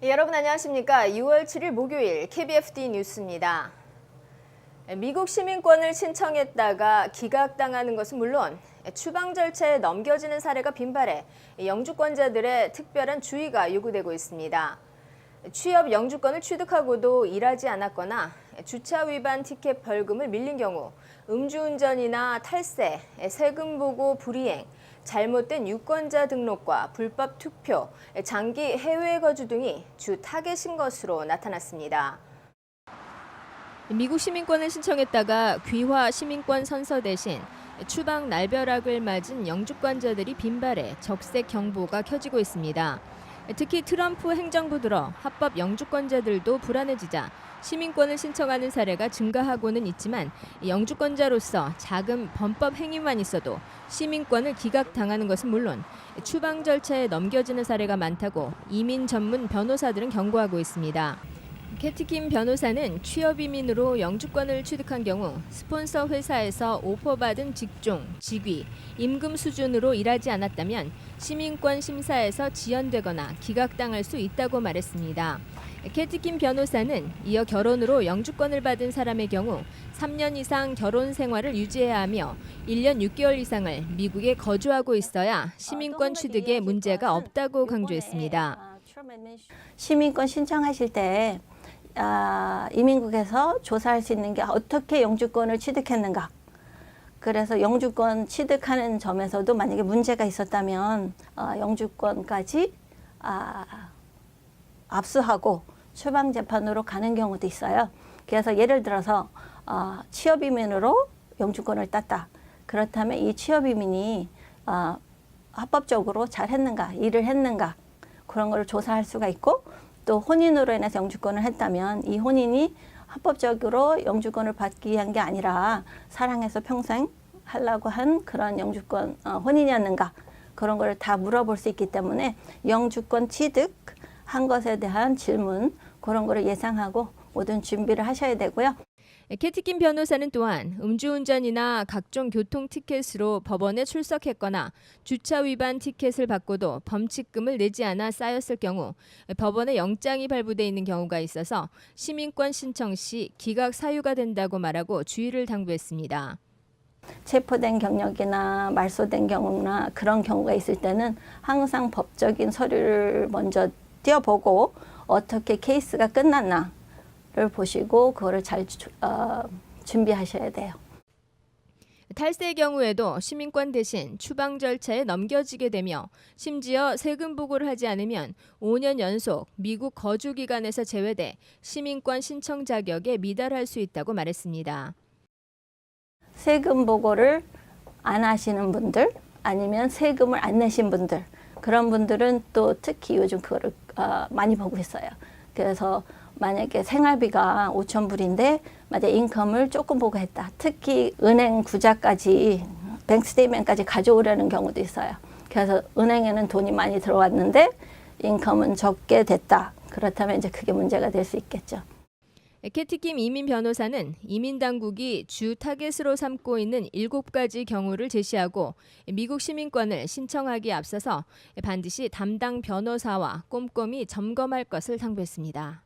여러분 안녕하십니까? 6월 7일 목요일 KBFD 뉴스입니다. 미국 시민권을 신청했다가 기각당하는 것은 물론 추방 절차에 넘겨지는 사례가 빈발해 영주권자들의 특별한 주의가 요구되고 있습니다. 취업 영주권을 취득하고도 일하지 않았거나 주차 위반 티켓 벌금을 밀린 경우 음주운전이나 탈세, 세금 보고 불이행, 잘못된 유권자 등록과 불법 투표, 장기 해외 거주 등이 주 타겟인 것으로 나타났습니다. 미국 시민권을 신청했다가 귀화 시민권 선서 대신 추방 날벼락을 맞은 영주권자들이 빈발해 적색 경보가 켜지고 있습니다. 특히 트럼프 행정부 들어 합법 영주권자들도 불안해지자 시민권을 신청하는 사례가 증가하고는 있지만 영주권자로서 작은 범법 행위만 있어도 시민권을 기각당하는 것은 물론 추방 절차에 넘겨지는 사례가 많다고 이민 전문 변호사들은 경고하고 있습니다. 캐티 킴 변호사는 취업 이민으로 영주권을 취득한 경우 스폰서 회사에서 오퍼받은 직종, 직위, 임금 수준으로 일하지 않았다면 시민권 심사에서 지연되거나 기각당할 수 있다고 말했습니다. 캐티 킴 변호사는 이어 결혼으로 영주권을 받은 사람의 경우 3년 이상 결혼 생활을 유지해야 하며 1년 6개월 이상을 미국에 거주하고 있어야 시민권 취득에 문제가 없다고 강조했습니다. 시민권 신청하실 때 이민국에서 조사할 수 있는 게 어떻게 영주권을 취득했는가. 그래서 영주권 취득하는 점에서도 만약에 문제가 있었다면 영주권까지 압수하고 추방재판으로 가는 경우도 있어요. 그래서 예를 들어서 취업이민으로 영주권을 땄다. 그렇다면 이 취업이민이 합법적으로 잘 했는가, 일을 했는가 그런 걸 조사할 수가 있고 또 혼인으로 인해서 영주권을 했다면 이 혼인이 합법적으로 영주권을 받기 위한 게 아니라 사랑해서 평생 하려고 한 그런 영주권 혼인이었는가 그런 걸 다 물어볼 수 있기 때문에 영주권 취득한 것에 대한 질문 그런 거를 예상하고 모든 준비를 하셔야 되고요. 캐티 킴 변호사는 또한 음주운전이나 각종 교통 티켓으로 법원에 출석했거나 주차 위반 티켓을 받고도 범칙금을 내지 않아 쌓였을 경우 법원에 영장이 발부돼 있는 경우가 있어서 시민권 신청 시 기각 사유가 된다고 말하고 주의를 당부했습니다. 체포된 경력이나 말소된 경우나 그런 경우가 있을 때는 항상 법적인 서류를 먼저 띄워보고 어떻게 케이스가 끝났나 를 보시고 그거를 잘 준비하셔야 돼요. 탈세의 경우에도 시민권 대신 추방 절차에 넘겨지게 되며 심지어 세금 보고를 하지 않으면 5년 연속 미국 거주 기간에서 제외돼 시민권 신청 자격에 미달할 수 있다고 말했습니다. 세금 보고를 안 하시는 분들 아니면 세금을 안 내신 분들 그런 분들은 또 특히 요즘 그거를 많이 보고 있어요. 그래서 만약에 생활비가 5,000불인데 만약에 인컴을 조금 보고 했다. 특히 은행 구자까지 뱅크 스테이트먼트까지 가져오려는 경우도 있어요. 그래서 은행에는 돈이 많이 들어왔는데 인컴은 적게 됐다. 그렇다면 이제 그게 문제가 될 수 있겠죠. 캐티 킴 이민 변호사는 이민 당국이 주 타겟으로 삼고 있는 7가지 경우를 제시하고 미국 시민권을 신청하기에 앞서서 반드시 담당 변호사와 꼼꼼히 점검할 것을 당부했습니다.